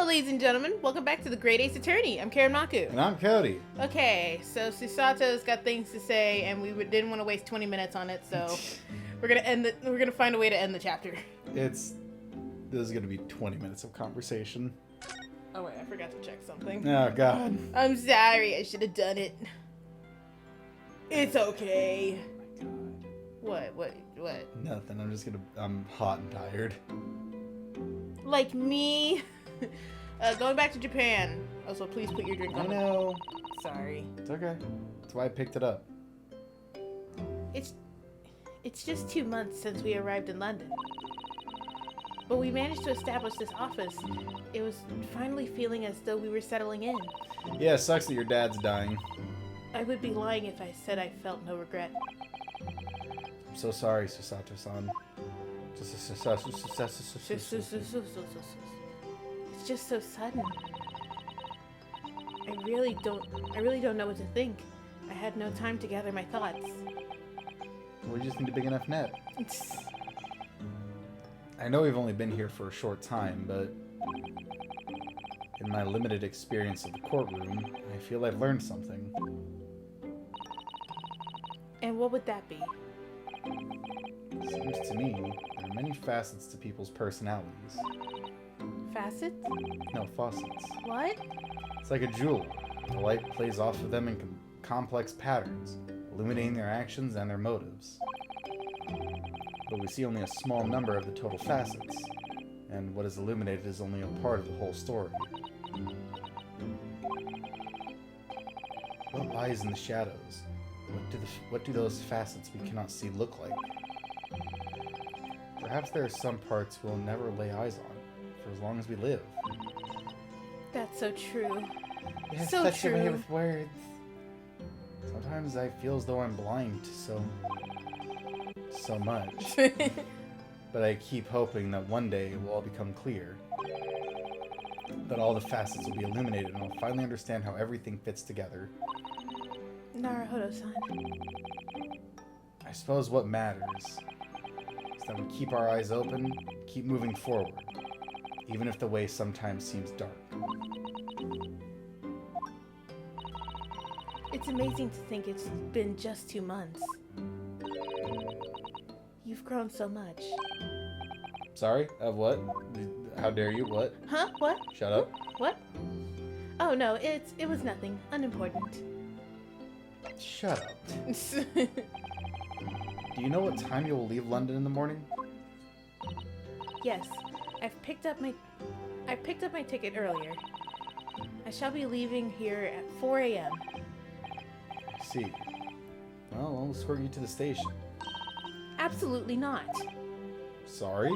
Hello, ladies and gentlemen. Welcome back to the Great Ace Attorney. I'm Karen Maku. And I'm Cody. Okay, so Susato's got things to say, and we didn't want to waste 20 minutes on it, so we're gonna find a way to end the chapter. This is gonna be 20 minutes of conversation. Oh wait, I forgot to check something. Oh God. I'm sorry. I should have done it. It's okay. Oh my God. What? Nothing. I'm hot and tired. Like me. Going back to Japan. Also, please put your drink I on. know. Sorry. It's okay. That's why I picked it up. It's just 2 months since we arrived in London. But we managed to establish this office. It was finally feeling as though we were settling in. Yeah, it sucks that your dad's dying. I would be lying if I said I felt no regret. I'm so sorry, Susato-san. It's just so sudden. I really don't know what to think. I had no time to gather my thoughts. We just need a big enough net. I know we've only been here for a short time, but in my limited experience of the courtroom, I feel I've learned something. And what would that be? Seems to me there are many facets to people's personalities. Facets? No, faucets. What? It's like a jewel. The light plays off of them in complex patterns, illuminating their actions and their motives. But we see only a small number of the total facets, and what is illuminated is only a part of the whole story. What lies in the shadows? What do those facets we cannot see look like? Perhaps there are some parts we'll never lay eyes on, for as long as we live. That's so true. Yes, So such a way true. with words. Sometimes I feel as though I'm blind to so much. But I keep hoping that one day it will all become clear. That all the facets will be illuminated and I'll finally understand how everything fits together. Naruhodo-san. I suppose what matters is that we keep our eyes open, keep moving forward, even if the way sometimes seems dark. It's amazing to think it's been just 2 months. You've grown so much. Sorry? What? How dare you? What? Huh? What? Shut up. What? Oh no, it was nothing. Unimportant. Shut up. Do you know what time you will leave London in the morning? Yes, I picked up my ticket earlier. I shall be leaving here at 4 a.m. I see. Well, I'll escort you to the station. Absolutely not. Sorry?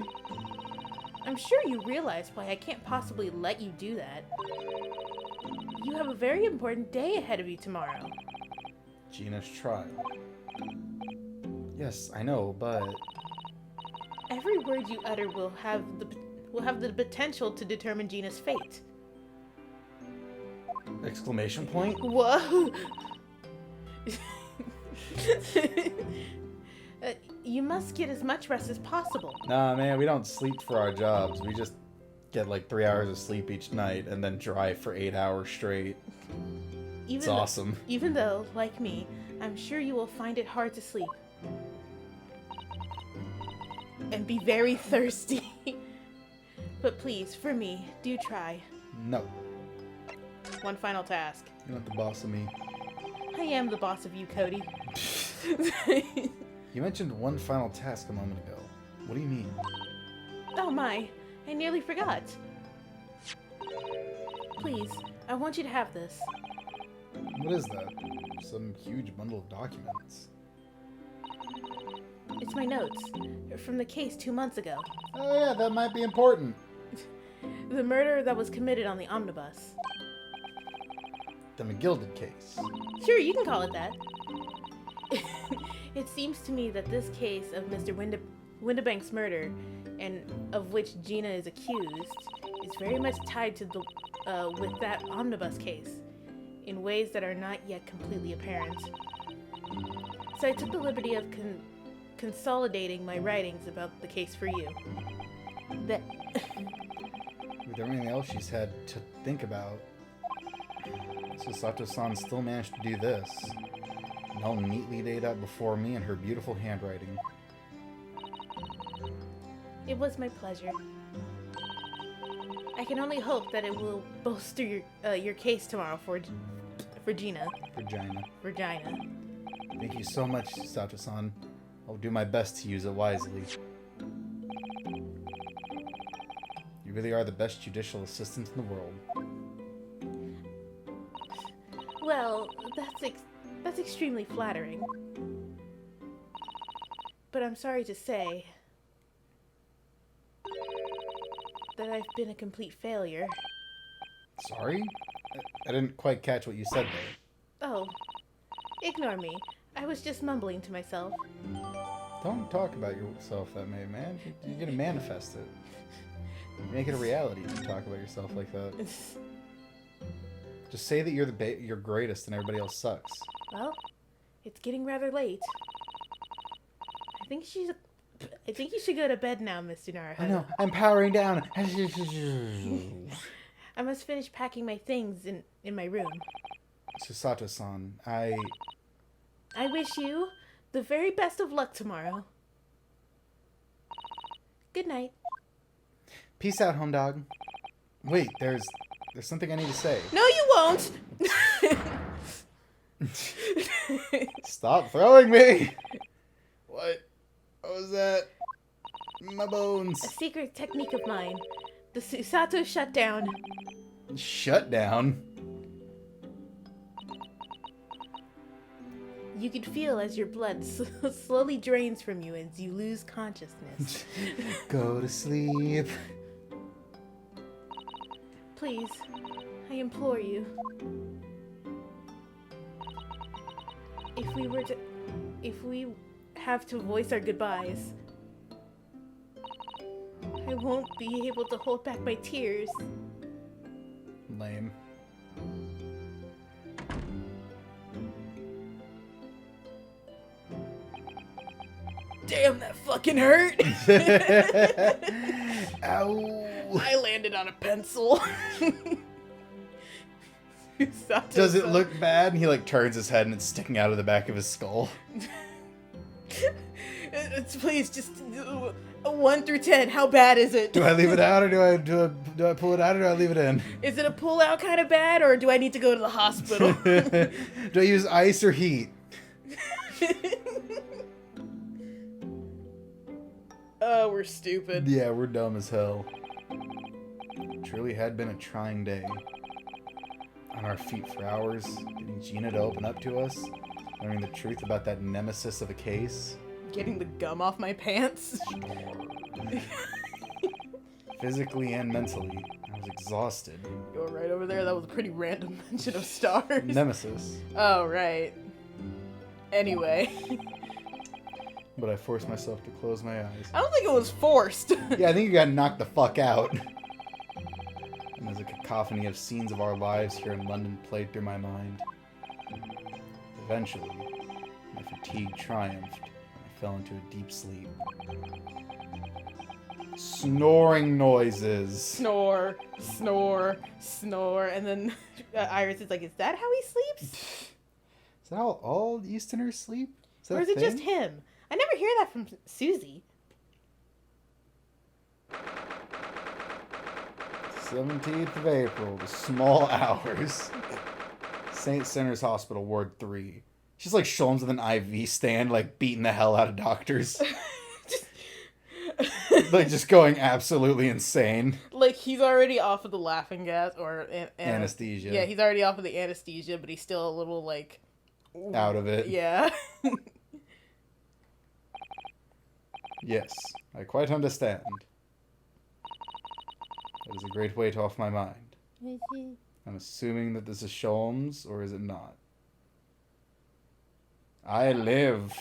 I'm sure you realize why I can't possibly let you do that. You have a very important day ahead of you tomorrow. Gina's trial. Yes, I know, but... Every word you utter will have the potential to determine Gina's fate. Exclamation point? Whoa! You must get as much rest as possible. Nah, man, we don't sleep for our jobs. We just get like 3 hours of sleep each night and then drive for 8 hours straight. It's awesome. Even though, like me, I'm sure you will find it hard to sleep. And be very thirsty. But please, for me, do try. No. One final task. You're not the boss of me. I am the boss of you, Cody. You mentioned one final task a moment ago. What do you mean? Oh my, I nearly forgot. Please, I want you to have this. What is that? Some huge bundle of documents. It's my notes from the case 2 months ago. Oh yeah, that might be important. The murder that was committed on the omnibus. The McGilded case. Sure, you can call it that. It seems to me that this case of Mr. Windibank's murder, and of which Gina is accused, is very much tied to with that omnibus case, in ways that are not yet completely apparent. So I took the liberty of consolidating my writings about the case for you. That with everything else she's had to think about, Susato-san still managed to do this. And all neatly laid out before me in her beautiful handwriting. It was my pleasure. I can only hope that it will bolster your case tomorrow for Gina. Regina. Thank you so much, Susato-san. I'll do my best to use it wisely. You really are the best judicial assistant in the world. Well, that's extremely flattering. But I'm sorry to say that I've been a complete failure. Sorry? I didn't quite catch what you said there. Oh, ignore me. I was just mumbling to myself. Don't talk about yourself that way, man. You're gonna manifest it. Make it a reality if you talk about yourself like that. Just say that you're greatest and everybody else sucks. Well, it's getting rather late. I think you should go to bed now, Mr. Naruhodo. I know. I'm powering down. I must finish packing my things in my room. Susato-san, I wish you the very best of luck tomorrow. Good night. Peace out, home dog. Wait, there's something I need to say. No, you won't! Stop throwing me! What was that? My bones. A secret technique of mine. The Susato shutdown. Shut down? You can feel as your blood slowly drains from you as you lose consciousness. Go to sleep. Please, I implore you. If we have to voice our goodbyes, I won't be able to hold back my tears. Lame. Damn, that fucking hurt! Ow! I landed on a pencil. Does it look bad? And he like turns his head and it's sticking out of the back of his skull. Please, just 1 through 10. How bad is it? Do I leave it out or do I pull it out or do I leave it in? Is it a pull out kind of bad or do I need to go to the hospital? Do I use ice or heat? Oh, we're stupid. Yeah, we're dumb as hell. It truly had been a trying day. On our feet for hours, getting Gina to open up to us, learning the truth about that nemesis of a case. Getting the gum off my pants. Physically and mentally, I was exhausted. Go right over there. That was a pretty random mention of stars. Nemesis. Oh, right. Anyway. But I forced myself to close my eyes. I don't think it was forced. Yeah, I think you got knocked the fuck out. And as a cacophony of scenes of our lives here in London played through my mind. Eventually, my fatigue triumphed, and I fell into a deep sleep. Snoring noises. Snore, snore, snore, and then Iris is like, "Is that how he sleeps? Is that how all Easterners sleep? Or is it just him? I never hear that from Susie." 17th of April, the small hours. St. Sinners Hospital, Ward 3. She's like Sholmes with an IV stand, like beating the hell out of doctors. Like just going absolutely insane. Like he's already off of the laughing gas or anesthesia. Yeah, he's already off of the anesthesia, but he's still a little like out of it. Yeah. Yes, I quite understand. That is a great weight off my mind. I'm assuming that this is Sholmes, or is it not? I live.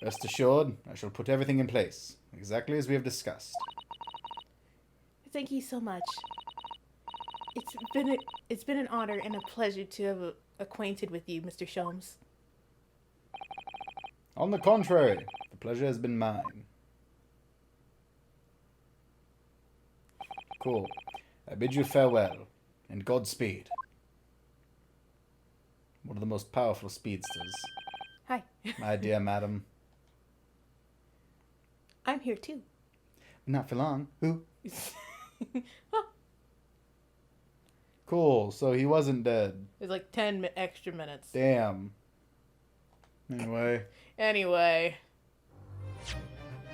Rest assured, I shall put everything in place, exactly as we have discussed. Thank you so much. It's been an honor and a pleasure to have acquainted with you, Mr. Sholmes. On the contrary, the pleasure has been mine. Cool. I bid you farewell, and Godspeed. One of the most powerful speedsters. Hi. My dear madam. I'm here too. Not for long. Who? Huh. Cool, so he wasn't dead. It's like 10 extra minutes. Damn. Anyway.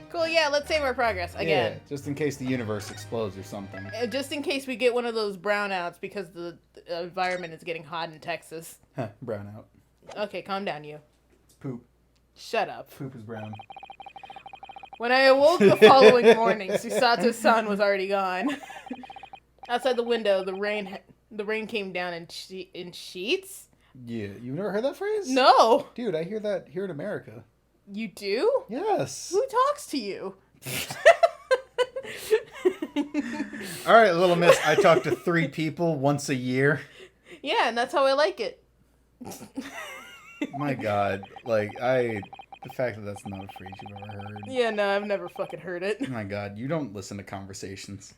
Cool, yeah, let's save our progress again. Yeah, just in case the universe explodes or something. Just in case we get one of those brownouts because the environment is getting hot in Texas. Huh, brown out. Okay, calm down, you. It's poop. Shut up. Poop is brown. When I awoke the following morning, Susato's sun was already gone. Outside the window, the rain came down in sheets. Yeah, you've never heard that phrase? No. Dude, I hear that here in America. You do? Yes. Who talks to you? All right, little miss, I talk to 3 people once a year. Yeah, and that's how I like it. My God, like, the fact that that's not a phrase you've ever heard. Yeah, no, I've never fucking heard it. My God, you don't listen to conversations.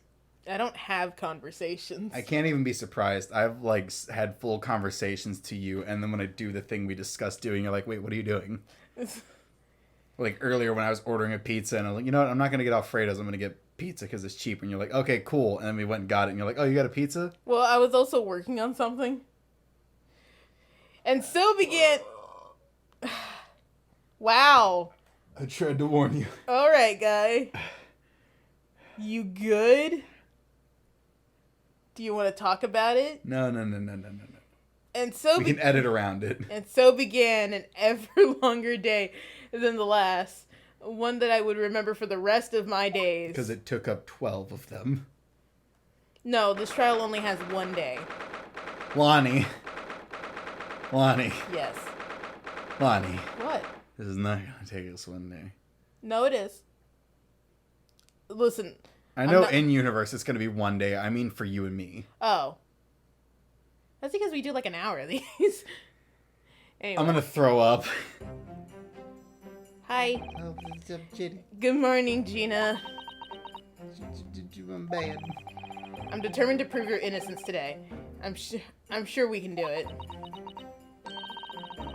I don't have conversations. I can't even be surprised. I've, like, had full conversations to you, and then when I do the thing we discussed doing, you're like, wait, what are you doing? Like, earlier when I was ordering a pizza, and I was like, you know what, I'm not going to get Alfredo's, I'm going to get pizza because it's cheap. And you're like, okay, cool. And then we went and got it, and you're like, oh, you got a pizza? Well, I was also working on something. And so began... Wow. I tried to warn you. All right, guy. You good? Do you want to talk about it? No. And so We can edit around it. And so began an ever longer day than the last. One that I would remember for the rest of my days. Because it took up 12 of them. No, this trial only has 1 day. Lonnie. Yes. Lonnie. What? This is not going to take us 1 day. No, it is. Listen. I know in universe it's going to be 1 day. I mean for you and me. Oh. That's because we do like an hour of these. Anyway. I'm going to throw up. Hi. Oh, what's up, Jenny? Good morning, Gina. I'm bad. I'm determined to prove your innocence today. I'm sure we can do it.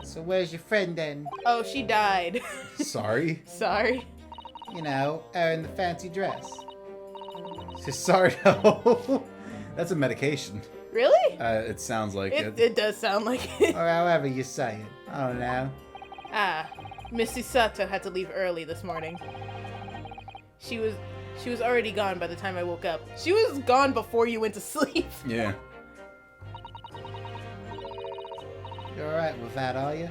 So where's your friend then? Oh, she died. Sorry? Sorry. You know, her in the fancy dress. Sorry, no. That's a medication. Really? It sounds like it. It does sound like it. Or however you say it. I don't know. Miss Sato had to leave early this morning. She was already gone by the time I woke up. She was gone before you went to sleep. Yeah. You're alright with that, are you?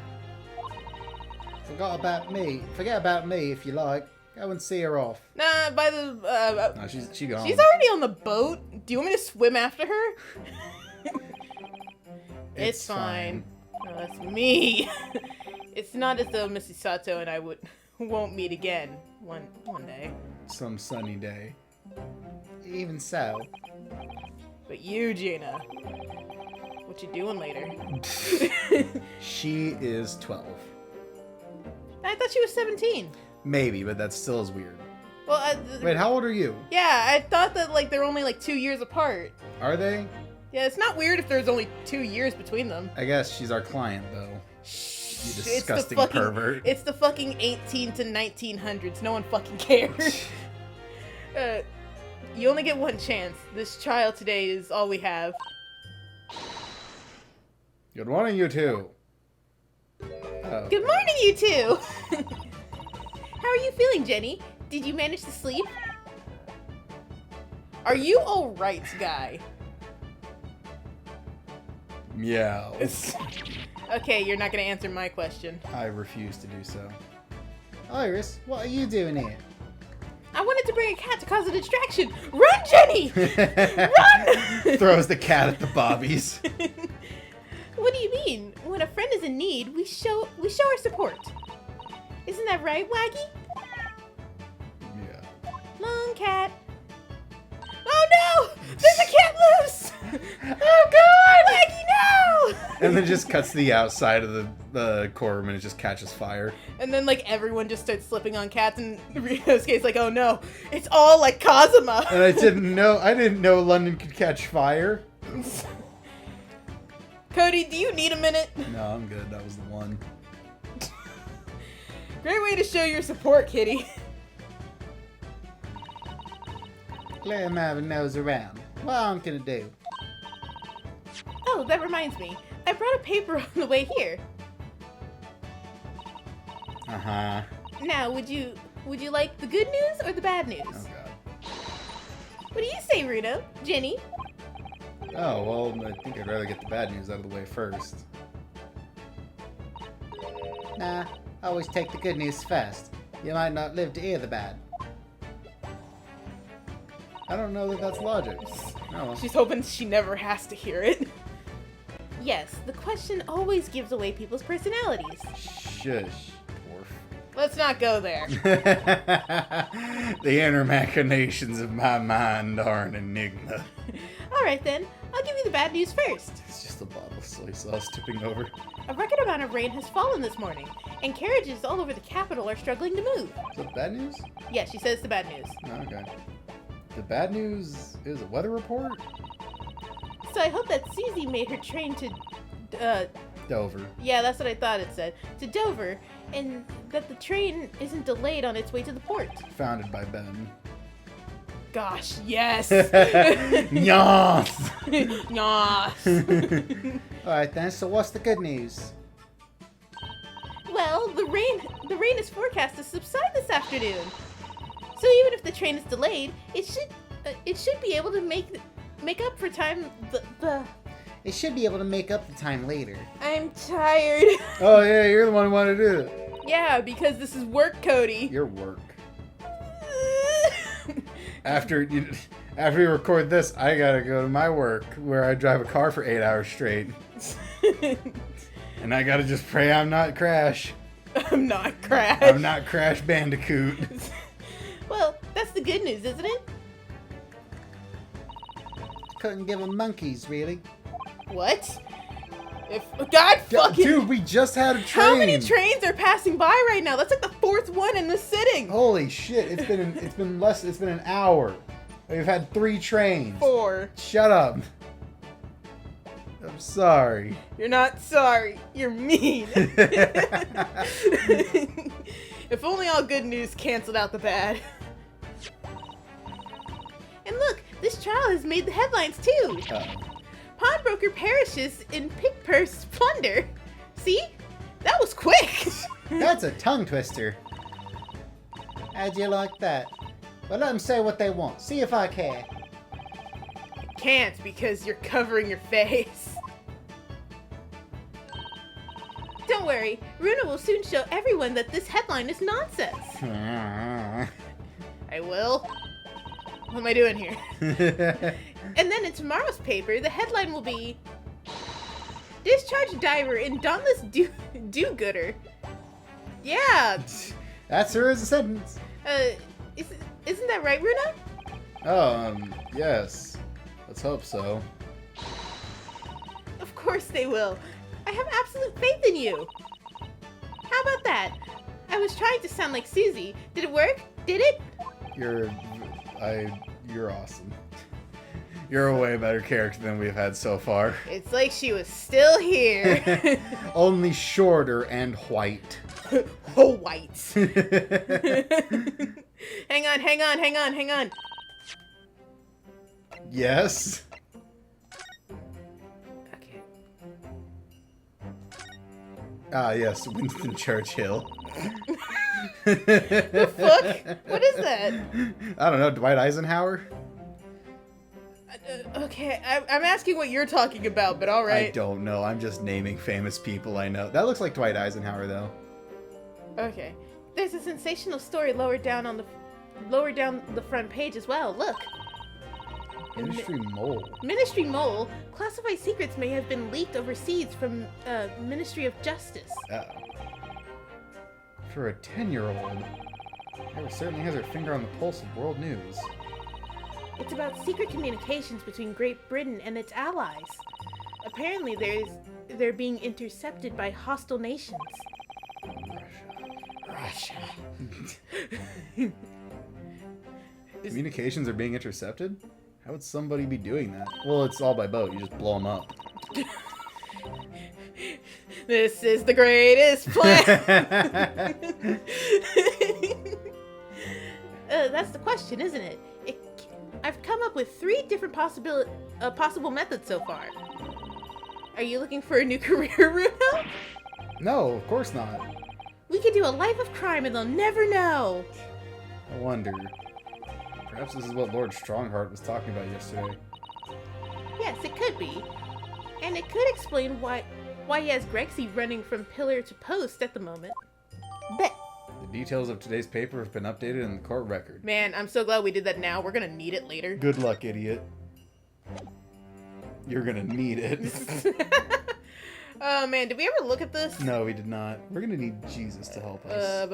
Forget about me if you like. Go and see her off. Nah, by the No, she gone. she's already on the boat. Do you want me to swim after her? It's fine. No, that's me. It's not as though Missy Sato and I won't meet again one day. Some sunny day. Even so. But you, Gina, what you doing later? She is 12. I thought she was 17. Maybe, but that still is weird. Well, Wait, how old are you? yeah, I thought that like they're only like 2 years apart. Are they? Yeah, it's not weird if there's only 2 years between them. I guess she's our client, though. You disgusting it's the fucking, pervert. It's the fucking 18 to 1900s. No one fucking cares. You only get one chance. This trial today is all we have. Good morning, you two. Oh. Good morning, you two! How are you feeling, Jenny? Did you manage to sleep? Are you alright, guy? Meow. Okay, you're not gonna answer my question. I refuse to do so. Iris, what are you doing here? I wanted to bring a cat to cause a distraction. Run, Jenny! Run! Throws the cat at the bobbies. What do you mean? When a friend is in need, we show our support. Isn't that right, Waggy? Yeah. Long cat. Oh no! There's a cat loose! Oh god! Waggy, no! And then just cuts to the outside of the courtroom and it just catches fire. And then, like, everyone just starts slipping on cats, and Reno's case, like, oh no, it's all like Kazuma. And I didn't know London could catch fire. Cody, do you need a minute? No, I'm good. That was the one. Great way to show your support, Kitty. Let him have a nose around. What I'm gonna do? Oh, that reminds me. I brought a paper on the way here. Uh-huh. Now, would you like the good news or the bad news? Oh, God. What do you say, Reno? Jenny? Oh, well, I think I'd rather get the bad news out of the way first. Nah, always take the good news first. You might not live to hear the bad. I don't know that that's logic. Oh, well. She's hoping she never has to hear it. Yes, the question always gives away people's personalities. Shush, dwarf. Let's not go there. The inner machinations of my mind are an enigma. Alright then, I'll give you the bad news first. It's just a bottle of soy sauce tipping over. A record amount of rain has fallen this morning, and carriages all over the capital are struggling to move. Is that bad news? Yeah, she says the bad news. Oh, okay. The bad news is a weather report? So I hope that Susie made her train to, Dover. yeah, that's what I thought it said, to Dover, and that the train isn't delayed on its way to the port. Founded by Ben. Gosh, yes! Yas! Yes! Alright then, so what's the good news? Well, the rain is forecast to subside this afternoon. So even if the train is delayed, it should be able to make up for time. It should be able to make up the time later. I'm tired. Oh yeah, you're the one who wanted to do it. Yeah, because this is work, Cody. Your work. After we record this, I gotta go to my work where I drive a car for 8 hours straight. And I gotta just pray I'm not Crash. I'm not Crash. I'm not Crash Bandicoot. Well, that's the good news, isn't it? Couldn't give them monkeys, really. What? If God fucking Dude, we just had a train. How many trains are passing by right now? That's like the fourth one in this sitting. Holy shit! It's been an hour. We've had 3 trains. 4. Shut up. I'm sorry. You're not sorry. You're mean. If only all good news canceled out the bad. And look, this trial has made the headlines too. Pawnbroker perishes in pick purse plunder. See? That was quick. That's a tongue twister. How'd you like that? Well, let them say what they want. See if I care. Can't because you're covering your face. Don't worry, Runa will soon show everyone that this headline is nonsense. I will. What am I doing here? And then in tomorrow's paper, the headline will be Discharged diver in dauntless do-gooder. Yeah. That's her as a sentence. Isn't that right, Runa? Oh, yes. Let's hope so. Of course they will. I have absolute faith in you. How about that? I was trying to sound like Susie. Did it work? Did it? You're awesome. You're a way better character than we've had so far. It's like she was still here. Only shorter and white. Oh, white. Hang on. Yes? Okay. Ah, yes, Winston Churchill. The fuck? What is that? I don't know, Dwight Eisenhower? Okay, I'm asking what you're talking about, but alright. I don't know, I'm just naming famous people I know. That looks like Dwight Eisenhower, though. Okay. There's a sensational story lower down the front page as well. Look. Ministry Mole. Ministry Mole. Classified secrets may have been leaked overseas from Ministry of Justice. For a 10-year-old, Heather certainly has her finger on the pulse of world news. It's about secret communications between Great Britain and its allies. Apparently they're being intercepted by hostile nations. Russia. Communications are being intercepted? How would somebody be doing that? Well, it's all by boat. You just blow them up. This is the greatest plan. That's the question, isn't it? I've come up with 3 different possible methods so far. Are you looking for a new career, Runo? No, of course not. We could do a life of crime and they'll never know. I wonder. Perhaps this is what Lord Strongheart was talking about yesterday. Yes, it could be. And it could explain why he has Grexy running from pillar to post at the moment. Bet. The details of today's paper have been updated in the court record. Man, I'm so glad we did that now. We're gonna need it later. Good luck, idiot. You're gonna need it. Oh man, did we ever look at this? No, we did not. We're gonna need Jesus to help us.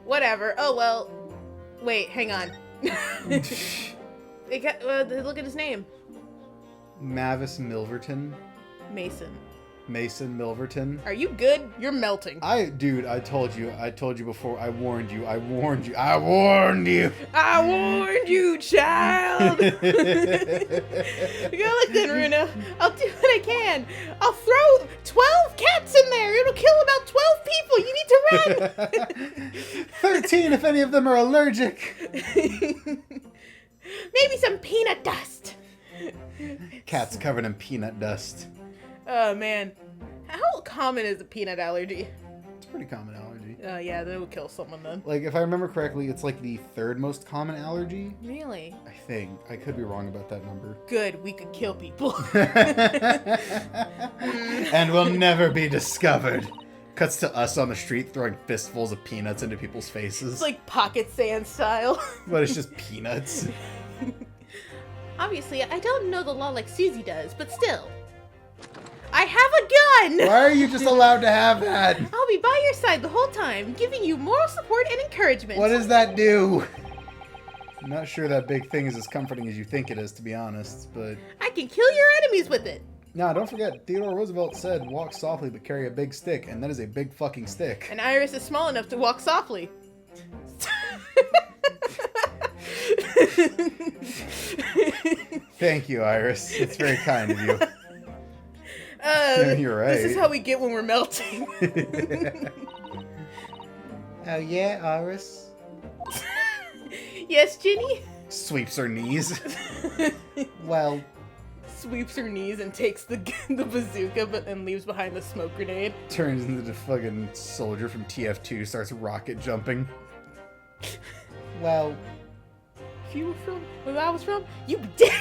Whatever. Oh well. Wait, hang on. Look at his name. Mavis Milverton. Mason Milverton. Are you good? You're melting. Dude, I told you before. I warned you. I warned you, child. Go look then, Runa. I'll do what I can. I'll throw 12 cats in there. It'll kill about 12 people. You need to run. 13 if any of them are allergic. Maybe some peanut dust. Cats covered in peanut dust. Oh man, how common is a peanut allergy? It's a pretty common allergy. Yeah, that would kill someone then. Like, if I remember correctly, it's like the 3rd most common allergy. Really? I think. I could be wrong about that number. Good, we could kill people. And will never be discovered. Cuts to us on the street throwing fistfuls of peanuts into people's faces. It's like pocket sand style. But it's just peanuts. Obviously, I don't know the law like Susie does, but still. I have a gun! Why are you just allowed to have that? I'll be by your side the whole time, giving you moral support and encouragement. What does that do? I'm not sure that big thing is as comforting as you think it is, to be honest, but... I can kill your enemies with it. Nah, don't forget, Theodore Roosevelt said, walk softly but carry a big stick, and that is a big fucking stick. And Iris is small enough to walk softly. Thank you, Iris. It's very kind of you. You're right. This is how we get when we're melting. Oh yeah, Iris? Yes, Ginny? Sweeps her knees. Well, Sweeps her knees and takes the bazooka and leaves behind the smoke grenade. Turns into the fucking soldier from TF2, starts rocket jumping. well, If you were from where I was from, you dead.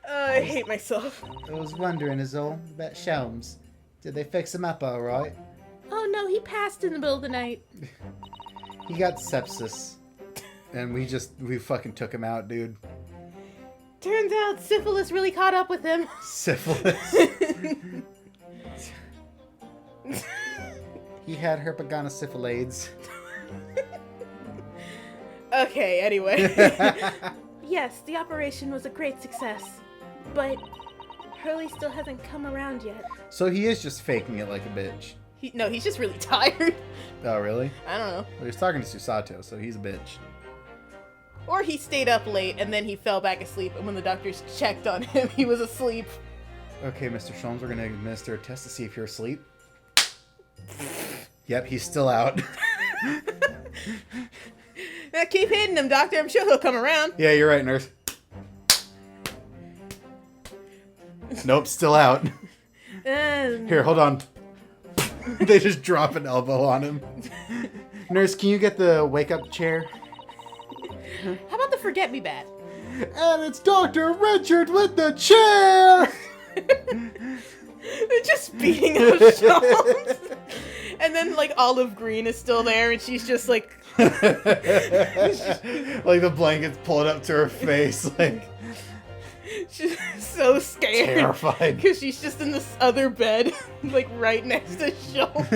I hate myself. I was wondering is all about Shelms. Did they fix him up alright? Oh no, he passed in the middle of the night. He got sepsis. And we fucking took him out, dude. Turns out syphilis really caught up with him. Syphilis. He had herpetogonosyphilades. Okay, anyway. Yes, the operation was a great success. But Hurley still hasn't come around yet. So he is just faking it like a bitch. No, he's just really tired. Oh, really? I don't know. Well, he's talking to Susato, so he's a bitch. Or he stayed up late and then he fell back asleep, and when the doctors checked on him, he was asleep. Okay, Mr. Sholmes, we're going to administer a test to see if you're asleep. Yep, he's still out. Now keep hitting him, doctor. I'm sure he'll come around. Yeah, you're right, nurse. Nope, still out. Here, hold on. They just drop an elbow on him. Nurse, can you get the wake-up chair? How about the forget-me-bat? And it's Dr. Richard with the chair! They're just beating up Sholmes. And then, like, Olive Green is still there, and she's just, like... Like the blanket's pulled up to her face, like... She's so scared. Terrified. Because she's just in this other bed, like, right next to Sholmes.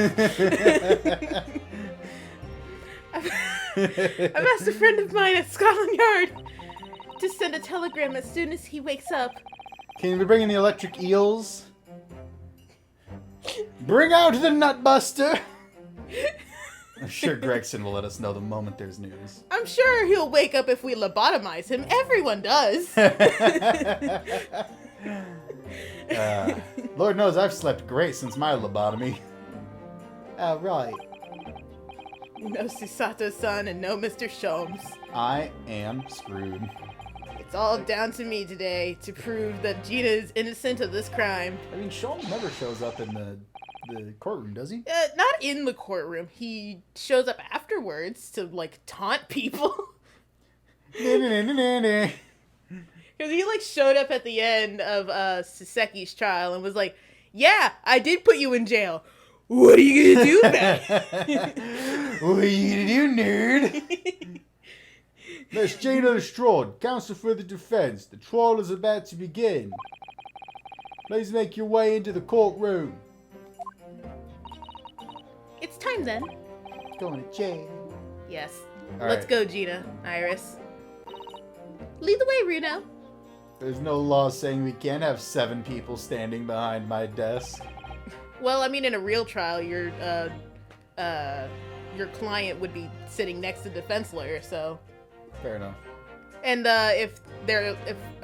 I've asked a friend of mine at Scotland Yard to send a telegram as soon as he wakes up. Can you bring in the electric eels? Bring out the Nutbuster! I'm sure Gregson will let us know the moment there's news. I'm sure he'll wake up if we lobotomize him. Everyone does. Lord knows I've slept great since my lobotomy. Oh, right. No Susato-san and no Mr. Sholmes. I am screwed. It's all down to me today to prove that Gina is innocent of this crime. I mean, Sholmes never shows up in the courtroom, does he? Not in the courtroom. He shows up afterwards to, like, taunt people. Because he, like, showed up at the end of Saseki's trial and was like, yeah, I did put you in jail. What are you gonna do about it? What are you gonna do, nerd? Miss Gina Lestrade, counsel for the defense. The trial is about to begin. Please make your way into the courtroom. It's time then. Going to jail. Yes. All Let's right. go, Gina. Iris. Lead the way, Runo. There's no law saying we can't have 7 people standing behind my desk. Well, I mean, in a real trial, your client would be sitting next to the defense lawyer, so. Fair enough. And if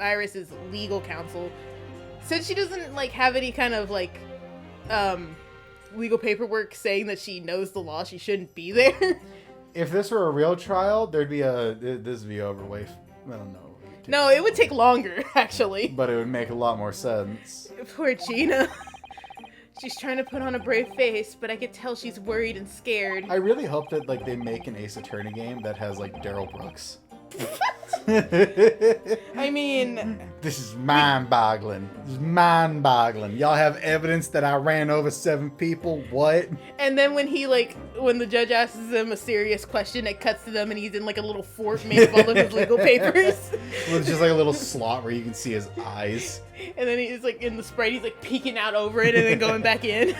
Iris is legal counsel, since she doesn't like have any kind of like legal paperwork saying that she knows the law, she shouldn't be there. If this were a real trial, there'd be this would be over way. I don't know. No, it would take longer, actually. But it would make a lot more sense. Poor Gina. She's trying to put on a brave face, but I could tell she's worried and scared. I really hope that like they make an Ace Attorney game that has like Daryl Brooks. I mean, This is mind-boggling. This is mind-boggling. Y'all have evidence that I ran over 7 people? What? and then when the judge asks him a serious question, it cuts to them and he's in like a little fort made of all of his legal papers. With just like a little slot where you can see his eyes. And then he's like in the sprite, he's like peeking out over it and then going back in.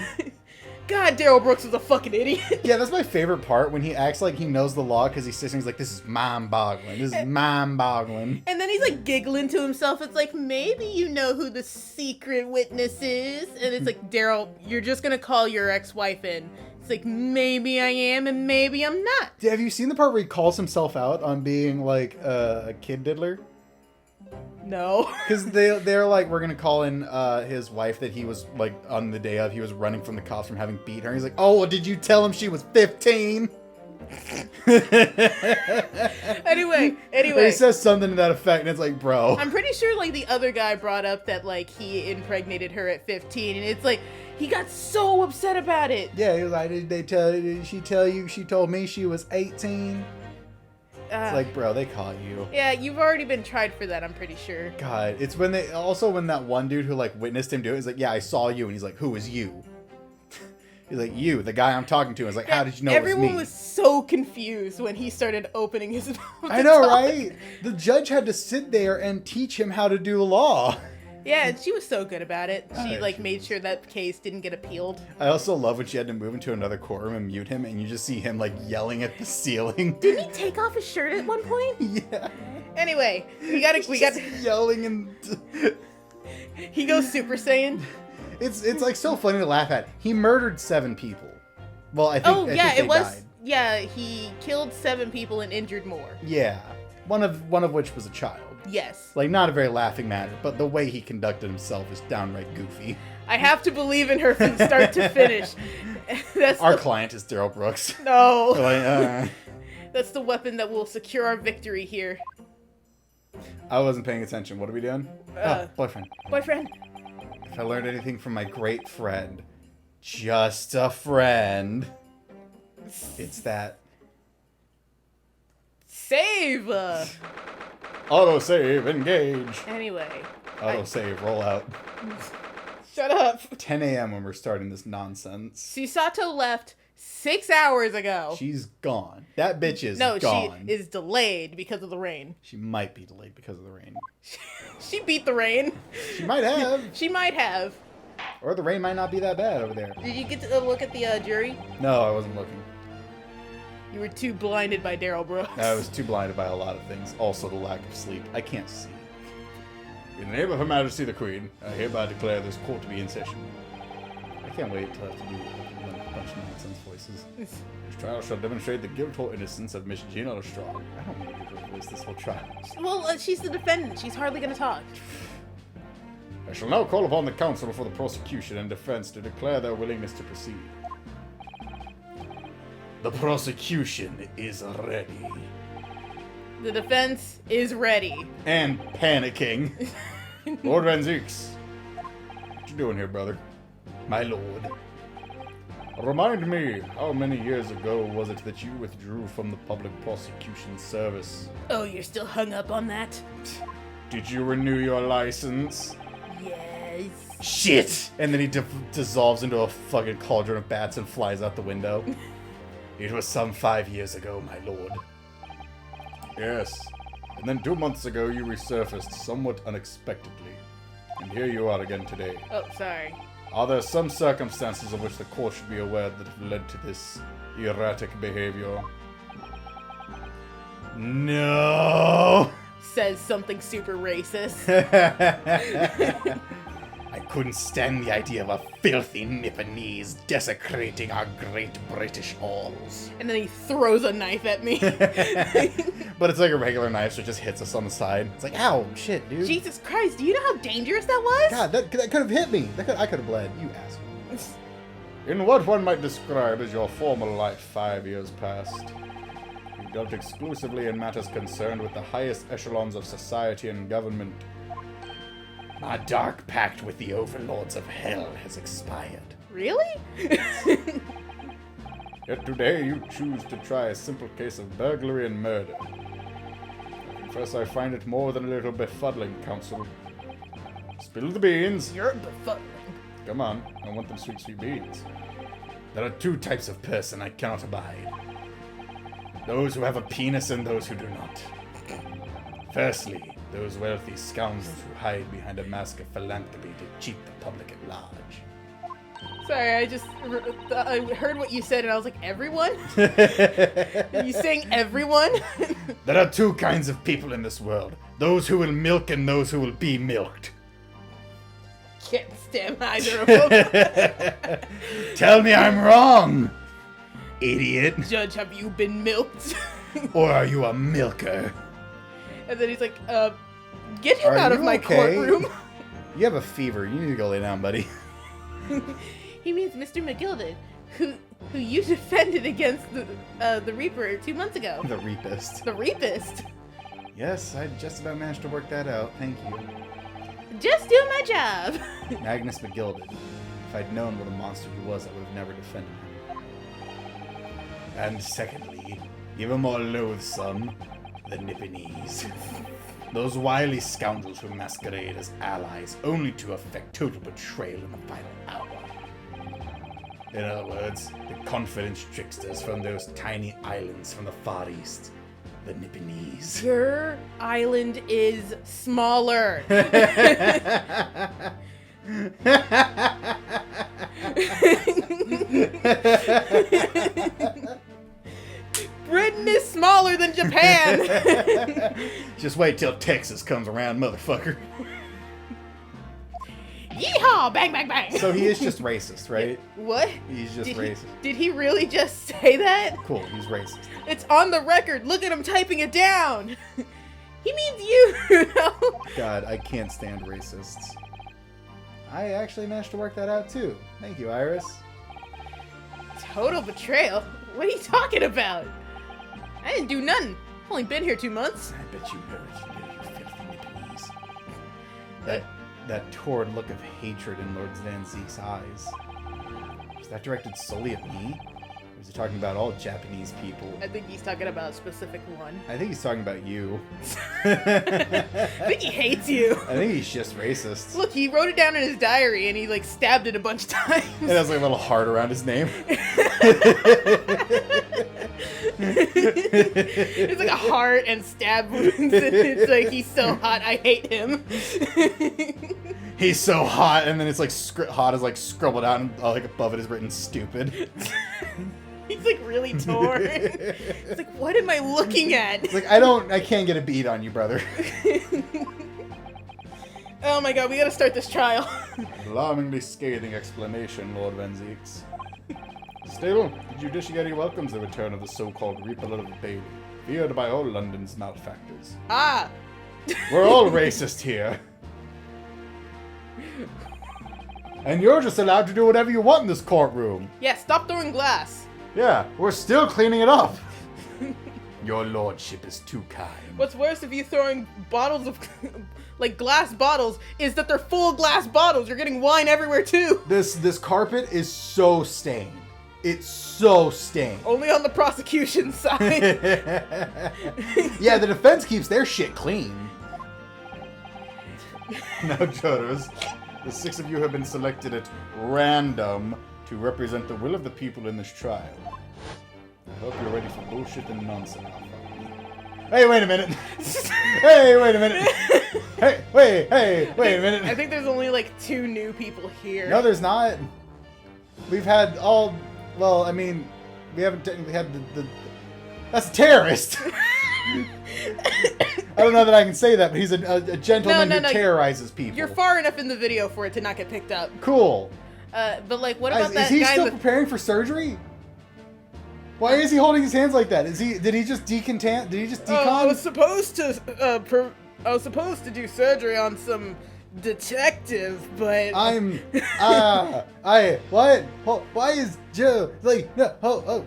God, Daryl Brooks was a fucking idiot. Yeah, that's my favorite part when he acts like he knows the law because he's sitting. He's like, "This is mind-boggling. This is mind-boggling." And then he's like giggling to himself. It's like, maybe you know who the secret witness is. And it's like, Daryl, you're just gonna call your ex-wife in. It's like, maybe I am and maybe I'm not. Have you seen the part where he calls himself out on being like a kid diddler? No. Because they're like, we're gonna call in his wife that he was like on the day of he was running from the cops from having beat her. And he's like, oh, well, did you tell him she was 15? Anyway. Or he says something to that effect, and it's like, bro. I'm pretty sure like the other guy brought up that like he impregnated her at 15, and it's like he got so upset about it. Yeah, he was like, did she tell you she told me she was 18? It's like, bro, they caught you. Yeah, you've already been tried for that, I'm pretty sure. God, it's when when that one dude who like witnessed him do it is like, yeah, I saw you, and he's like, who is you? He's like, you, the guy I'm talking to. Is like, how did you know it was me? Everyone was so confused when he started opening his mouth. I know, right? The judge had to sit there and teach him how to do law. Yeah, and she was so good about it. She She made sure that case didn't get appealed. I also love when she had to move into another courtroom and mute him, and you just see him like yelling at the ceiling. Didn't he take off his shirt at one point? Yeah. Anyway, we got yelling and he goes Super Saiyan. it's like so funny to laugh at. He murdered 7 people. Well, I think they died. Yeah, he killed 7 people and injured more. Yeah. One of which was a child. Yes. Like, not a very laughing matter, but the way he conducted himself is downright goofy. I have to believe in her from start to finish. Our client is Daryl Brooks. No. Like, That's the weapon that will secure our victory here. I wasn't paying attention. What are we doing? Boyfriend. Boyfriend. If I learned anything from my great friend, just a friend, it's that. Save! Autosave, engage. Anyway. Autosave, roll out. Shut up. 10 a.m. when we're starting this nonsense. Susato left 6 hours ago. She's gone. That bitch is No, gone. she is delayed because of the rain. She might be delayed because of the rain. She beat the rain. She might have. She might have. Or the rain might not be that bad over there. Did you get to look at the jury? No, I wasn't looking. You were too blinded by Daryl Brooks. I was too blinded by a lot of things. Also, the lack of sleep. I can't see. In the name of Her Majesty the Queen, I hereby declare this court to be in session. I can't wait till I have to do a bunch of nonsense voices. This trial shall demonstrate the guilt or innocence of Miss Gina Lestrade. I don't want to give her voice this whole trial. Well, she's the defendant. She's hardly going to talk. I shall now call upon the counsel for the prosecution and defense to declare their willingness to proceed. The prosecution is ready. The defense is ready. And panicking. Lord Van Zeeks. What you doing here, brother? My lord. Remind me, how many years ago was it that you withdrew from the public prosecution service? Oh, you're still hung up on that? Did you renew your license? Yes. Shit! And then he dissolves into a fucking cauldron of bats and flies out the window. It was some 5 years ago, my lord. Yes. And then 2 months ago you resurfaced somewhat unexpectedly. And here you are again today. Oh, sorry. Are there some circumstances of which the court should be aware that have led to this erratic behavior? No! Says something super racist. I couldn't stand the idea of a filthy Nipponese desecrating our great British halls. And then he throws a knife at me. But it's like a regular knife, so it just hits us on the side. It's like, ow, shit, dude. Jesus Christ, do you know how dangerous that was? God, that could have hit me. I could have bled, you asshole. In what one might describe as your former life 5 years past, you dealt exclusively in matters concerned with the highest echelons of society and government. My dark pact with the overlords of hell has expired. Really? Yet today you choose to try a simple case of burglary and murder. I confess I find it more than a little befuddling, counsel. Spill the beans. You're befuddling. Come on, I want them sweet, sweet beans. There are 2 types of person I cannot abide. Those who have a penis and those who do not. Firstly, those wealthy scoundrels who hide behind a mask of philanthropy to cheat the public at large. Sorry, I heard what you said and I was like, everyone? Are you saying everyone? There are 2 kinds of people in this world. Those who will milk and those who will be milked. Can't stand either of them. Tell me I'm wrong, idiot. Judge, have you been milked? Or are you a milker? And then he's like, get him out of my courtroom. You have a fever. You need to go lay down, buddy. He means Mr. McGilded, who you defended against the Reaper 2 months ago. The Reapist. The Reapist. Yes, I just about managed to work that out. Thank you. Just doing my job. Magnus McGilded. If I'd known what a monster he was, I would have never defended him. And secondly, even more loathsome, the Nipponese. Those wily scoundrels who masquerade as allies only to effect total betrayal in the final hour. In other words, the confidence tricksters from those tiny islands from the Far East. The Nipponese. Your island is smaller. Britain is smaller than Japan. Just wait till Texas comes around, motherfucker. Yeehaw! Bang, bang, bang. So he is just racist, right? What? He's just racist. Did he really just say that? Cool, he's racist. It's on the record. Look at him typing it down. He means you. God, I can't stand racists. I actually managed to work that out too. Thank you, Iris. Total betrayal? What are you talking about? I didn't do nothing. I've only been here 2 months. I bet you know what you did, you filthy Nipponese. That torrid look of hatred in Lord Van Zeek's eyes. Was that directed solely at me? Or is he talking about all Japanese people? I think he's talking about a specific one. I think he's talking about you. I think he hates you. I think he's just racist. Look, he wrote it down in his diary and he like stabbed it a bunch of times. It has like a little heart around his name. It's like a heart and stab wounds, and it's like, he's so hot, I hate him. He's so hot, and then it's like hot is like scribbled out and like above it is written stupid. He's like really torn. It's like, what am I looking at? It's like, I can't get a beat on you, brother. Oh my god, we gotta start this trial. Alarmingly scathing explanation, Lord Van Zeeks. Still, the judiciary welcomes the return of the so-called Reaper of Bailey, feared by all London's malefactors. Ah! We're all racist here. And you're just allowed to do whatever you want in this courtroom. Yeah, stop throwing glass. Yeah, we're still cleaning it up. Your lordship is too kind. What's worse if you throwing bottles of, like glass bottles, is that they're full glass bottles. You're getting wine everywhere too. This carpet is so stained. It's so stained. Only on the prosecution side. Yeah, the defense keeps their shit clean. Now, jurors, the 6 of you have been selected at random to represent the will of the people in this trial. I hope you're ready for bullshit and nonsense. Hey, wait a minute. Hey, wait a minute. Hey, wait a minute. I think there's only like 2 new people here. No, there's not. We've had all... Well, I mean, we haven't technically had the that's a terrorist. I don't know that I can say that, but he's a gentleman who terrorizes people. You're far enough in the video for it to not get picked up. Cool. But like, what about that guy? Is he guy still preparing for surgery? Why is he holding his hands like that? Did he just decontant? Did he just decon? I was supposed to do surgery on some detective, but what? Why is Joe like no?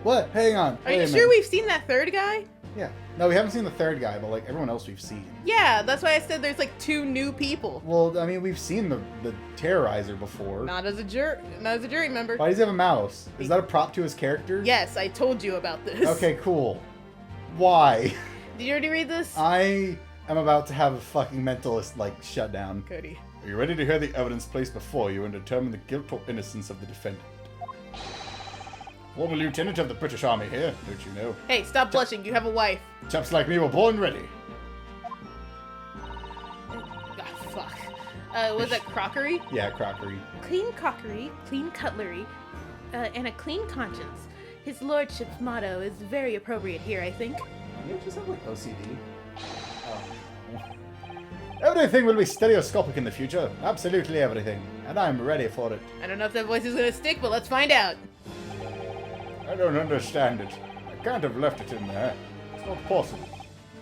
What? Hang on. Are you sure we've seen that 3rd guy? Yeah. No, we haven't seen the 3rd guy, but like everyone else we've seen. Yeah, that's why I said there's like 2 new people. Well, I mean, we've seen the terrorizer before. Not as a jury member. Why does he have a mouse? Is that a prop to his character? Yes, I told you about this. Okay, cool. Why? Did you already read this? I am about to have a fucking mentalist like shutdown. Cody. Are you ready to hear the evidence placed before you and determine the guilt or innocence of the defendant? Former lieutenant of the British Army here, don't you know? Hey, stop blushing. You have a wife. Chaps like me were born ready. Ah, fuck. Was that crockery? Yeah, crockery. Clean crockery, clean cutlery, and a clean conscience. His lordship's motto is very appropriate here, I think. You just have like OCD. Everything will be stereoscopic in the future. Absolutely everything. And I'm ready for it. I don't know if that voice is gonna stick, but let's find out. I don't understand it. I can't have left it in there. It's not possible.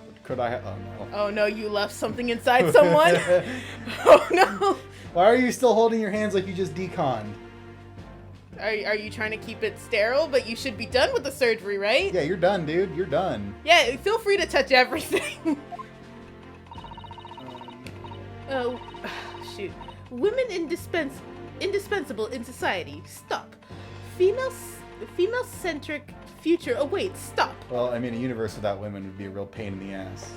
But could I have... Oh, no. Oh, no, you left something inside someone? Oh, no. Why are you still holding your hands like you just deconned? Are you trying to keep it sterile? But you should be done with the surgery, right? Yeah, you're done, dude. You're done. Yeah, feel free to touch everything. Oh, shoot. Women indispensable in society. Stop. Female-centric future awaits. Stop. Well, I mean, a universe without women would be a real pain in the ass.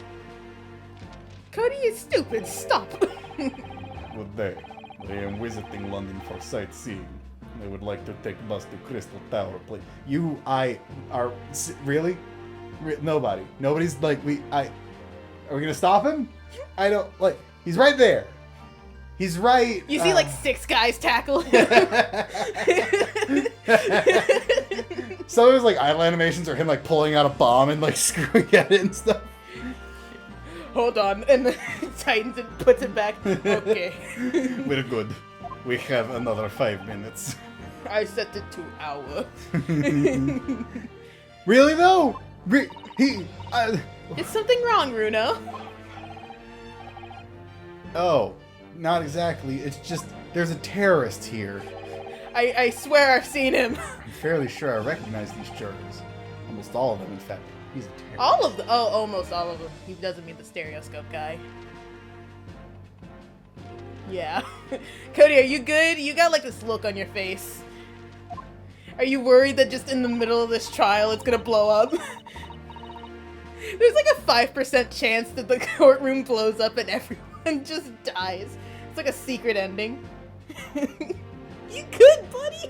Cody is stupid. Stop. Would they? They am visiting London for sightseeing. They would like to take bus to Crystal Tower, please. Really? Nobody. Nobody's like, are we gonna stop him? I don't, like, he's right there. He's right. You see like 6 guys tackle him. Some of his like idle animations are him like pulling out a bomb and like screwing at it and stuff. Hold on, and then tightens and puts it back. Okay. We're good. We have another 5 minutes. I set it to hour. Really though? Is something wrong, Runo? Oh, not exactly. It's just there's a terrorist here. I swear I've seen him. I'm fairly sure I recognize these jurors. Almost all of them, in fact. He's a terrorist. All of them? Oh, almost all of them. He doesn't mean the stereoscope guy. Yeah. Cody, are you good? You got like this look on your face. Are you worried that just in the middle of this trial it's gonna blow up? There's like a 5% chance that the courtroom blows up and everyone just dies. It's like a secret ending. You good, buddy?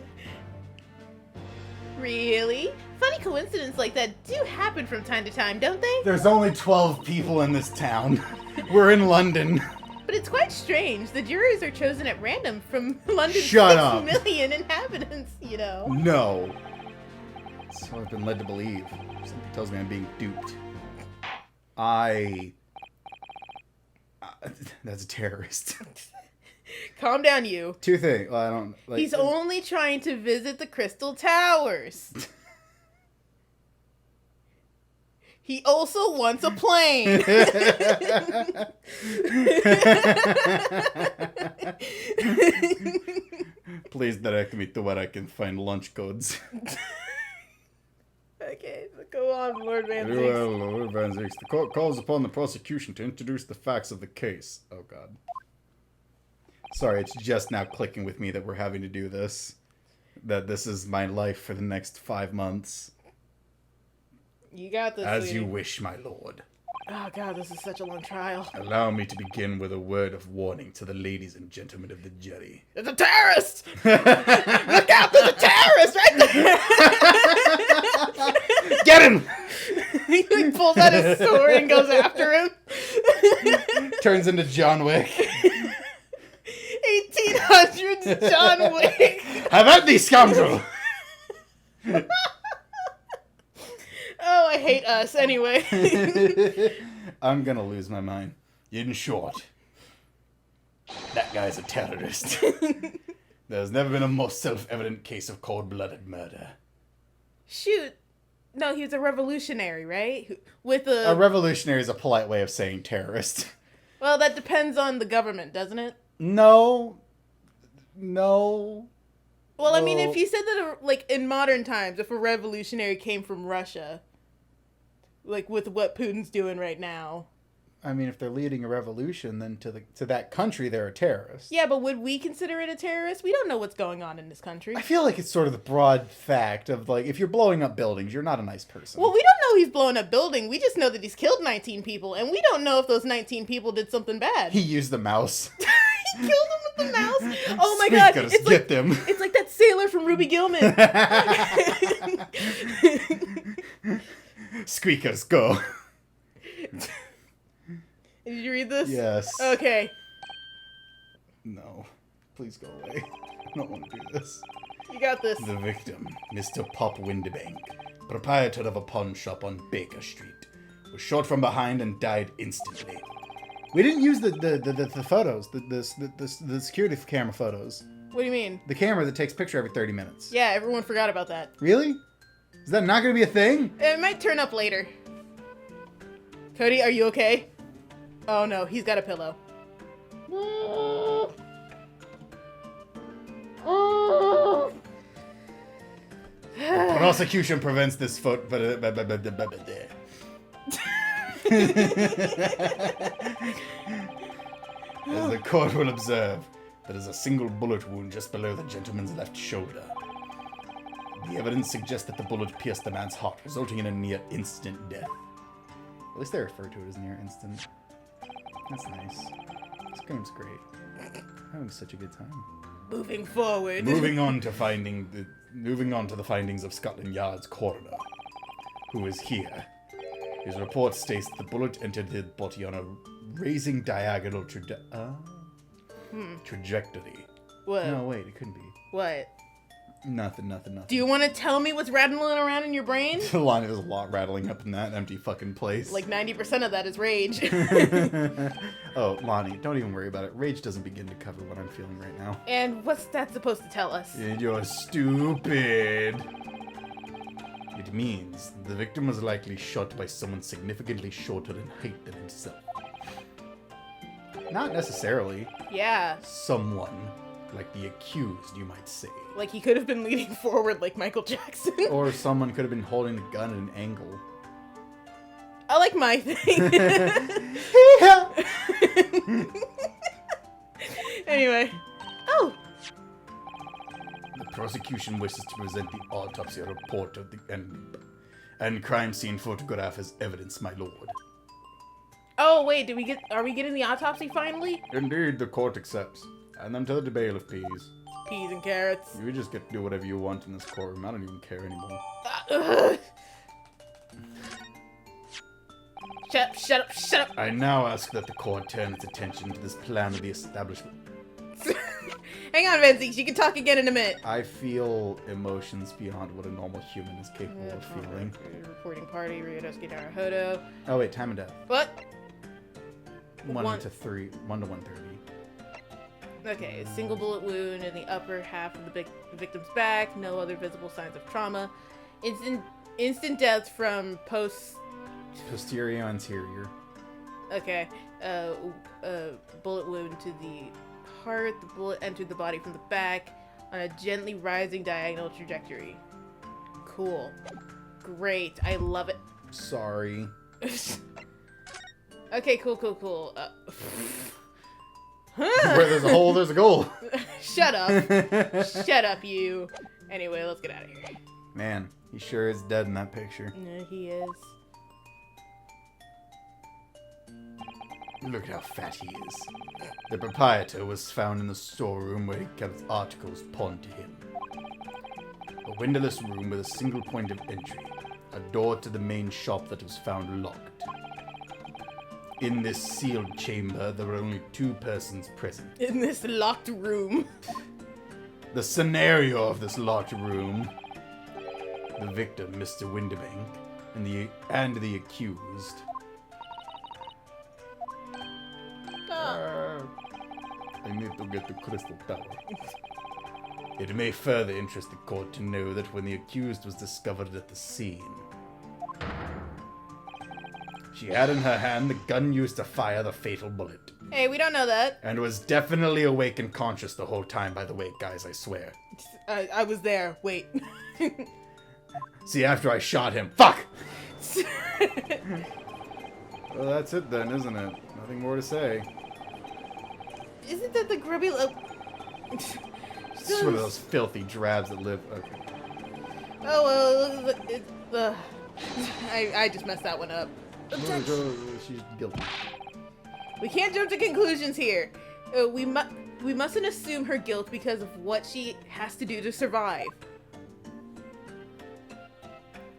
Really? Funny coincidences like that do happen from time to time, don't they? There's only 12 people in this town. We're in London. But it's quite strange. The jurors are chosen at random from London's Shut 6 up. million inhabitants, you know. No. So I've been led to believe. Something tells me I'm being duped. That's a terrorist. Calm down, you. Two things. Well, I don't. Like, He's only trying to visit the Crystal Towers. He also wants a plane. Please direct me to where I can find lunch codes. Okay, so go on, Lord Van Very Zix. well, Lord Van Zix. The court calls upon the prosecution to introduce the facts of the case. Oh, God. Sorry, it's just now clicking with me that we're having to do this. That this is my life for the next 5 months. You got this, As sweetie. you wish, my lord. Oh, God, this is such a long trial. Allow me to begin with a word of warning to the ladies and gentlemen of the jury. There's a terrorist! Look out, there's a terrorist right there! Get him! He like, pulls out his sword and goes after him. Turns into John Wick. 1800s John Wick. Have at thee, scoundrel! Oh, I hate us. Anyway. I'm gonna lose my mind. In short, that guy's a terrorist. There's never been a more self-evident case of cold-blooded murder. Shoot. No, he was a revolutionary, right? With A revolutionary is a polite way of saying terrorist. Well, that depends on the government, doesn't it? No. Well, I mean, Well- if you said that, like, in modern times, if a revolutionary came from Russia, like, with what Putin's doing right now. I mean, if they're leading a revolution, then to that country, they're a terrorist. Yeah, but would we consider it a terrorist? We don't know what's going on in this country. I feel like it's sort of the broad fact of, like, if you're blowing up buildings, you're not a nice person. Well, we don't know he's blowing up building. We just know that he's killed 19 people, and we don't know if those 19 people did something bad. He used the mouse. He killed him with the mouse. Oh my god! Squeakers, It's get like, them. it's like that sailor from Ruby Gilman. Squeakers, go. Did you read this? Yes. Okay. No. Please go away. I don't want to do this. You got this. The victim, Mr. Pop Windebank, proprietor of a pawn shop on Baker Street, was shot from behind and died instantly. We didn't use the photos, the security camera photos. What do you mean? The camera that takes picture every 30 minutes. Yeah, everyone forgot about that. Really? Is that not going to be a thing? It might turn up later. Cody, are you okay? Oh no, he's got a pillow. Prosecution prevents this foot, but as the court will observe, there is a single bullet wound just below the gentleman's left shoulder. The evidence suggests that the bullet pierced the man's heart, resulting in a near instant death. At least they refer to it as near instant. That's nice. This game's great. I'm having such a good time. Moving forward. Moving on to the findings of Scotland Yard's coroner, who is here. His report states that the bullet entered the body on a raising diagonal trajectory. What? No, wait, it couldn't be. What? Nothing. Do you want to tell me what's rattling around in your brain? Lonnie, there's a lot rattling up in that empty fucking place. Like 90% of that is rage. Oh, Lonnie, don't even worry about it. Rage doesn't begin to cover what I'm feeling right now. And what's that supposed to tell us? You're stupid. It means the victim was likely shot by someone significantly shorter in height than himself. Not necessarily. Yeah. Someone, like the accused, you might say. Like he could have been leaning forward like Michael Jackson. Or someone could have been holding the gun at an angle. I like my thing. Anyway. Oh! The prosecution wishes to present the autopsy report of the and crime scene photograph as evidence, my lord. Oh, wait, are we getting the autopsy finally? Indeed, the court accepts. And them to the bailiff, please. Peas and carrots. You just get to do whatever you want in this courtroom. I don't even care anymore. Shut up. I now ask that the court turn its attention to this plan of the establishment. Hey, Hang on, Vince. You can talk again in a minute. I feel emotions beyond what a normal human is capable of feeling. Reporting party, Ryodosuke Naruhodo. Oh wait, time of death. What? 1 to 130. Okay, a single bullet wound in the upper half of the victim's back. No other visible signs of trauma. Instant death from Posterior anterior. Okay, bullet wound to the heart. The bullet entered the body from the back on a gently rising diagonal trajectory. Cool. Great. I love it. Sorry. Okay, cool. Where there's a hole, there's a goal. Shut up. Shut up, you. Anyway, let's get out of here. Man, he sure is dead in that picture. No, he is. Look how fat he is. The proprietor was found in the storeroom where he kept articles pawned to him. A windowless room with a single point of entry. A door to the main shop that was found locked. In this sealed chamber, there were only 2 persons present. In this locked room. The scenario of this locked room. The victim, Mr. Winterbank, and the accused. I need to get the crystal tower. It may further interest the court to know that when the accused was discovered at the scene, she had in her hand the gun used to fire the fatal bullet. Hey, we don't know that. And was definitely awake and conscious the whole time, by the way, guys, I swear. I was there. Wait. See, after I shot him. Fuck! Well, that's it then, isn't it? Nothing more to say. Isn't that the grubby It's one of those filthy drabs that live... Okay. Oh, well, I just messed that one up. She's guilty. We can't jump to conclusions here. We mustn't assume her guilt because of what she has to do to survive.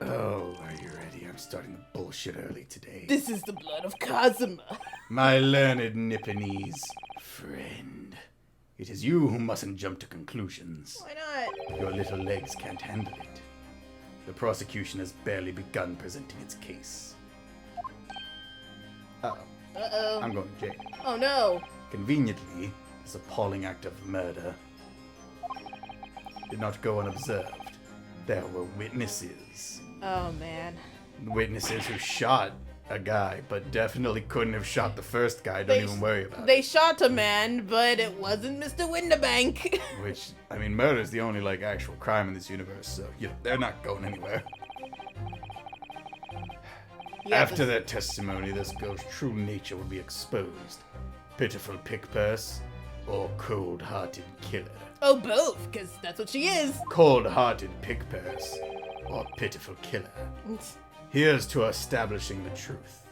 Oh, are you ready? I'm starting the bullshit early today. This is the blood of Kazuma. My learned Nipponese friend. It is you who mustn't jump to conclusions. Why not? Your little legs can't handle it. The prosecution has barely begun presenting its case. Uh-oh. Uh-oh. I'm going to jail. Oh, no. Conveniently, this appalling act of murder did not go unobserved. There were witnesses. Oh, man. Witnesses who shot a guy, but definitely couldn't have shot the first guy. Don't even worry about it. They shot a man, but it wasn't Mr. Winterbank. Which, I mean, murder is the only, like, actual crime in this universe, so, you know, they're not going anywhere. After their testimony, this girl's true nature will be exposed. Pitiful pick-purse, or cold-hearted killer. Oh, both, because that's what she is. Cold-hearted pick-purse, or pitiful killer. Here's to establishing the truth.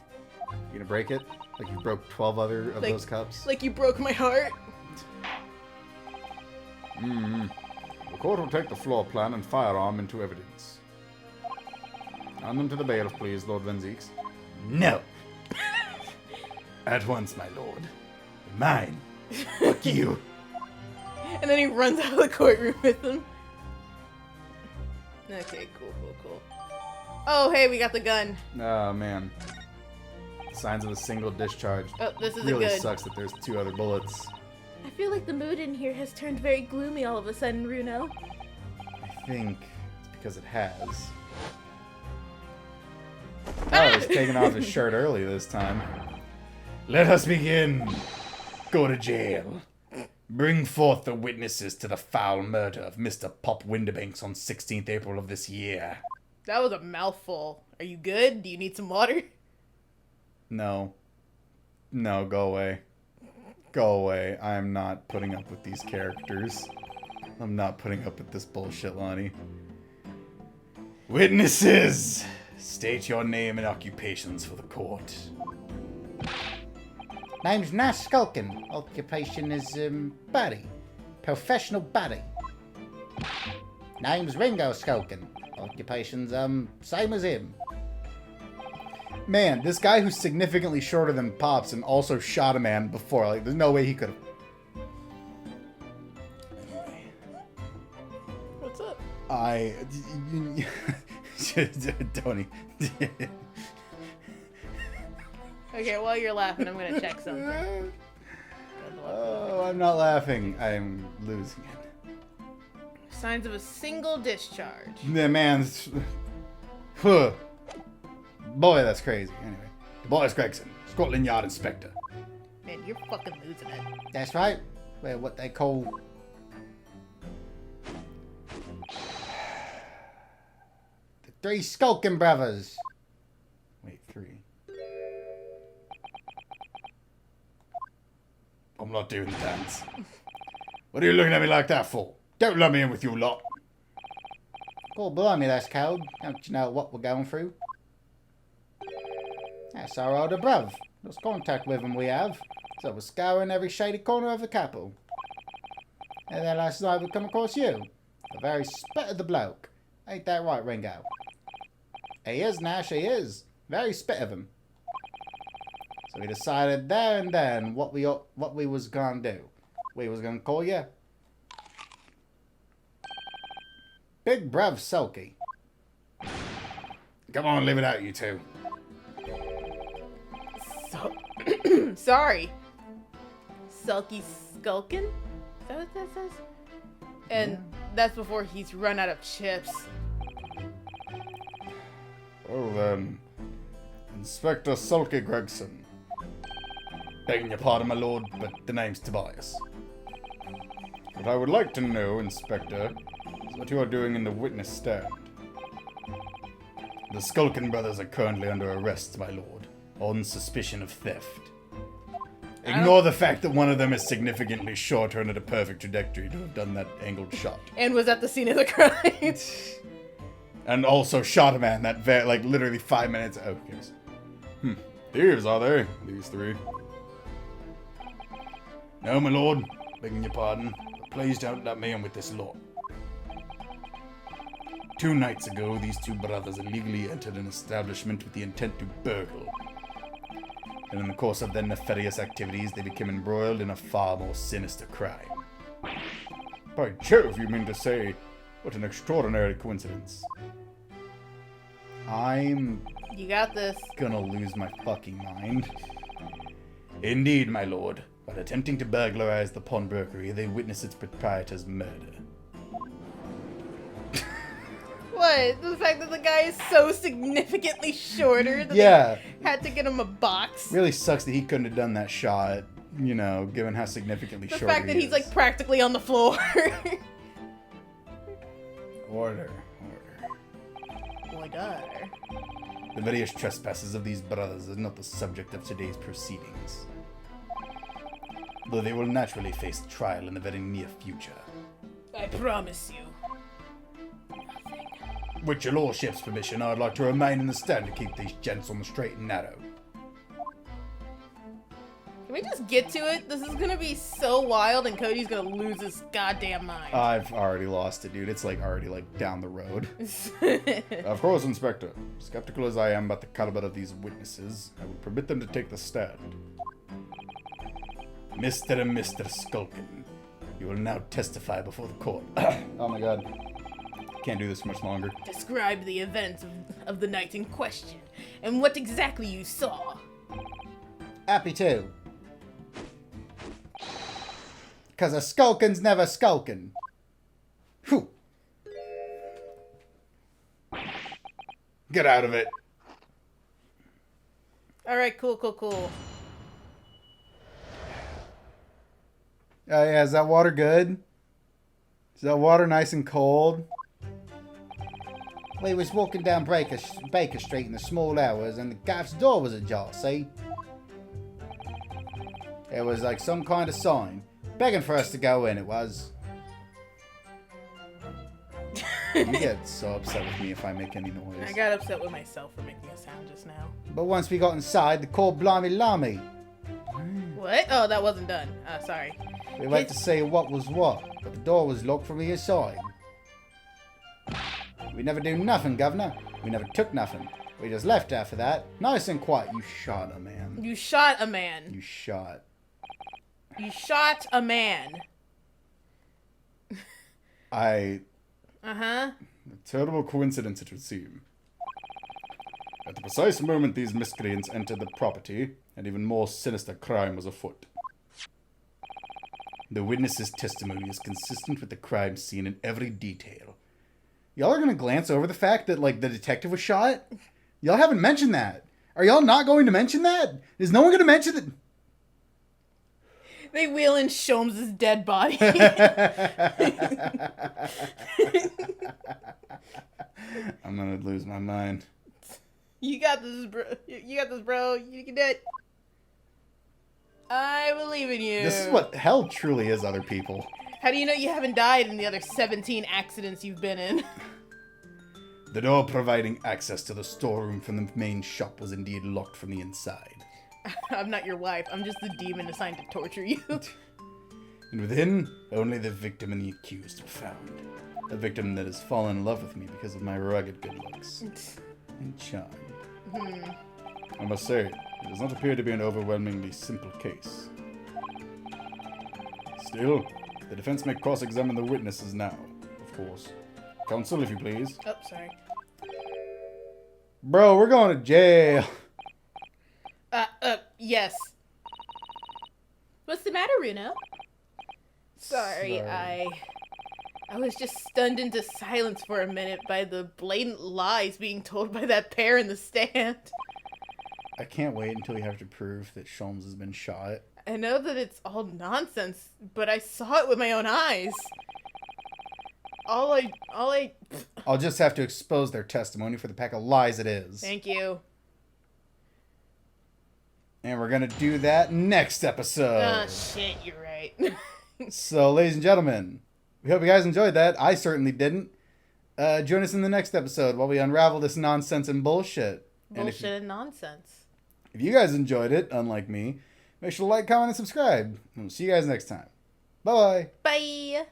You gonna break it? Like you broke 12 other of those cups? Like you broke my heart? The court will take the floor plan and firearm into evidence. On them to the bailiff, please, Lord Venzeeks. No! At once, my lord. Mine. Fuck you. And then he runs out of the courtroom with them. Okay, cool. Oh, hey, we got the gun. Oh, man. Signs of a single discharge. Oh, this isn't really good. Sucks that there's 2 other bullets. I feel like the mood in here has turned very gloomy all of a sudden, Runo. I think it's because it has. Oh, he's taking off his shirt early this time. Let us begin. Go to jail. Bring forth the witnesses to the foul murder of Mr. Pop Winterbanks on 16th April of this year. That was a mouthful. Are you good? Do you need some water? No. No, go away. Go away. I am not putting up with these characters. I'm not putting up with this bullshit, Lonnie. Witnesses! State your name and occupations for the court. Name's Nash Skulkin. Occupation is, baddie. Professional baddie. Name's Ringo Skulkin. Occupation's, same as him. Man, this guy who's significantly shorter than Pops and also shot a man before, like, there's no way he could have. Tony. Okay, while you're laughing, I'm gonna check something. Oh, I'm not laughing. I'm losing it. Signs of a single discharge. The man's... Huh. Boy, that's crazy. Anyway. Boris Gregson, Scotland Yard Inspector. Man, you're fucking losing it. That's right. We're what they call... the three Skulkin brothers. Wait, 3. I'm not doing the dance. What are you looking at me like that for? Don't let me in with you lot. Oh, blimey, that's cold. Don't you know what we're going through? That's our older bruv. Lost contact with him we have. So we're scouring every shady corner of the capital. And then last night we come across you. A very spit of the bloke. Ain't that right, Ringo? He is, Nash, he is. Very spit of him. So we decided there and then what we was gonna do. We was gonna call you Big Bruv Sulky. Come on, live it out, you two. So sorry. Sulky Skulkin? Is that what that says? And that's before he's run out of chips. Oh, then. Inspector Sulky Gregson. Begging your pardon, my lord, but the name's Tobias. What I would like to know, Inspector, is what you are doing in the witness stand. The Skulkin brothers are currently under arrest, my lord, on suspicion of theft. Ignore the fact that one of them is significantly shorter and at a perfect trajectory to have done that angled shot. And was at the scene of the crime. And also shot a man that literally 5 minutes. Oh, yes. Thieves, are they? These 3. No, my lord. Begging your pardon. But please don't let me in with this lot. 2 nights ago, these 2 brothers illegally entered an establishment with the intent to burgle. And in the course of their nefarious activities, they became embroiled in a far more sinister crime. By Jove, you mean to say, what an extraordinary coincidence. I'm You got this. gonna lose my fucking mind. Indeed, my lord. While attempting to burglarize the pawnbrokery, they witnessed its proprietor's murder. What? The fact that the guy is so significantly shorter that Yeah. they had to get him a box? Really sucks that he couldn't have done that shot, you know, given how significantly The short fact that he he's is. like practically on the floor. Order. Order. The various trespasses of these brothers is not the subject of today's proceedings. Though they will naturally face trial in the very near future. I promise you. With your lordship's permission, I'd like to remain in the stand to keep these gents on the straight and narrow. Can we just get to it? This is gonna be so wild and Cody's gonna lose his goddamn mind. I've already lost it, dude. It's already down the road. Of course, Inspector. Skeptical as I am about the caliber of these witnesses, I would permit them to take the stand. Mr. and Mr. Skulkin, you will now testify before the court. Oh my god. Can't do this much longer. Describe the events of the night in question and what exactly you saw. Happy to. Because a Skulkin's never skulkin'. Whew. Get out of it. Alright, cool. Oh yeah, is that water good? Is that water nice and cold? We was walking down Baker Street in the small hours and the gaff's door was ajar, see? It was like some kind of sign. Begging for us to go in, it was. You get so upset with me if I make any noise. I got upset with myself for making a sound just now. But once we got inside, the call blimey lummy. What? Oh, that wasn't done. Sorry. We went to see what was what, but the door was locked from the inside. We never do nothing, Governor. We never took nothing. We just left after that, nice and quiet. You shot a man. You shot a man. You shot. You shot a man. I... Uh-huh. A terrible coincidence it would seem. At the precise moment these miscreants entered the property, an even more sinister crime was afoot. The witness's testimony is consistent with the crime scene in every detail. Y'all are gonna glance over the fact that, like, the detective was shot? Y'all haven't mentioned that. Are y'all not going to mention that? Is no one gonna mention that? They wheel in Sholmes' dead body. I'm gonna lose my mind. You got this, bro. You got this, bro. You can do it. I believe in you. This is what hell truly is, other people. How do you know you haven't died in the other 17 accidents you've been in? The door providing access to the storeroom from the main shop was indeed locked from the inside. I'm not your wife. I'm just the demon assigned to torture you. And within, only the victim and the accused were found. A victim that has fallen in love with me because of my rugged good looks and charm. I must say, it does not appear to be an overwhelmingly simple case. Still, the defense may cross-examine the witnesses now, of course. Counsel, if you please. Oh, sorry. Bro, we're going to jail. Yes. What's the matter, Runo? Sorry, I was just stunned into silence for a minute by the blatant lies being told by that pair in the stand. I can't wait until we have to prove that Sholmes has been shot. I know that it's all nonsense, but I saw it with my own eyes. I'll just have to expose their testimony for the pack of lies it is. Thank you. And we're going to do that next episode. Oh, shit, you're right. So, ladies and gentlemen, we hope you guys enjoyed that. I certainly didn't. Join us in the next episode while we unravel this nonsense and bullshit. Bullshit and nonsense. If you guys enjoyed it, unlike me, make sure to like, comment, and subscribe. And we'll see you guys next time. Bye-bye. Bye.